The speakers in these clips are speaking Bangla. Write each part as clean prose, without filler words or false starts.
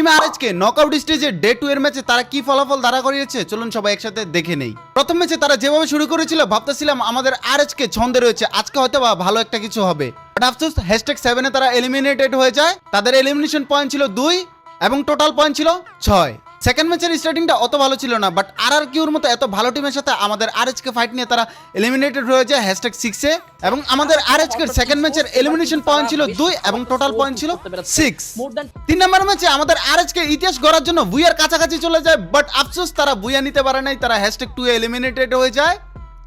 টিম আরএচকে নকআউট স্টেজে ডে 2 এর ম্যাচে তারা কি ফলাফল দাঁড়া করিয়েছে চলুন সবাই একসাথে দেখে নেই। প্রথম ম্যাচে তারা যেভাবে শুরু করেছিল ভাবতেছিলাম আমাদের আরএচকে ছন্দে রয়েছে, আজকে হয়তো বা ভালো একটা কিছু হবে, বাট আফসোস #7 এ তারা এলিমিনেটেড হয়ে যায়। তাদের এলিমিনেশন পয়েন্ট ছিল 2 এবং টোটাল পয়েন্ট ছিল 6। সেকেন্ড ম্যাচের স্টার্টিংটা অত ভালো ছিল না, বাট আরআরকিউর মতো এত ভালো টিমের সাথে আমাদের আরএচকে ফাইট নিয়ে তারা এলিমিনেটেড হয়ে যায় #6 এ, এবং আমাদের আরএচকে সেকেন্ড ম্যাচের এলিমিনেশন পয়েন্ট ছিল 2 এবং টোটাল পয়েন্ট ছিল 6। 3 নম্বর ম্যাচে আমাদের আরএচকে ইতিহাস গড়ার জন্য বুয়ার কাছাকাছি চলে যায়, বাট আফসোস তারা বুয়া নিতে পারে নাই, তারা #2 এ এলিমিনেটেড হয়ে যায়।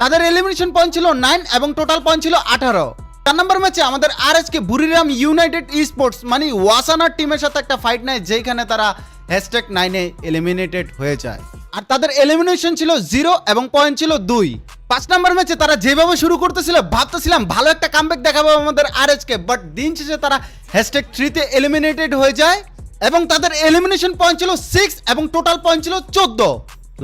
তাদের এলিমিনেশন পয়েন্ট ছিল 9 এবং টোটাল পয়েন্ট ছিল 18। 4 নম্বর ম্যাচে আমাদের আরএচকে বুরিরাম ইউনাইটেড স্পোর্টস মানে ওয়াসানার টিমের সাথে একটা ফাইট নেয়, যেখানে তারা #9 এ এলিমিনেটেড হয়ে যায়, আর তাদের এলিমিনেশন ছিল 0 এবং পয়েন্ট ছিল 2। 5 নম্বর ম্যাচে তারা যেভাবে শুরু করতেছিল ভাবতেছিলাম ভালো একটা কামব্যাক দেখাবো আমাদের আরএচকে, বাট দিন শেষে তারা #3 তে এলিমিনেটেড হয়ে যায় এবং তাদের এলিমিনেশন পয়েন্ট ছিল 6 এবং টোটাল পয়েন্ট ছিল 14।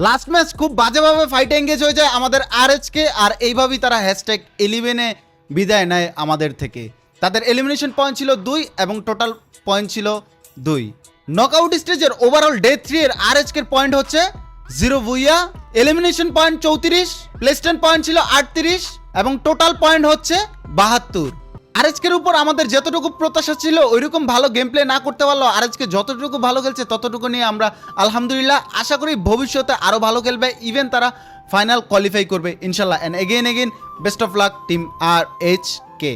লাস্ট ম্যাচ খুব বাজেভাবে ফাইটে এঙ্গেজ হয়ে যায় আমাদের আরএচকে, আর এইভাবেই তারা #11 এ বিদায় নেয় আমাদের থেকে। তাদের এলিমিনেশন পয়েন্ট ছিল 2 এবং টোটাল পয়েন্ট ছিল 2। নকআউট স্টেজের ওভারঅল ডে 3 এর আরএচকে পয়েন্ট হচ্ছে 0 বুইয়া, এলিমিনেশন পয়েন্ট 34, প্লেস্টেন পয়েন্ট ছিল 38 এবং টোটাল পয়েন্ট হচ্ছে 72। আরএচকের উপর আমাদের যতটুকু প্রত্যাশা ছিল ওইরকম ভালো গেম প্লে না করতে পারলো, আরএচকে যতটুকু ভালো খেলছে ততটুকু নিয়ে আমরা আলহামদুলিল্লাহ আশা করি ভবিষ্যতে আরো ভালো খেলবে, ইভেন তারা ফাইনাল কোয়ালিফাই করবে ইনশাল্লাহ। And again best of luck team আরএচকে।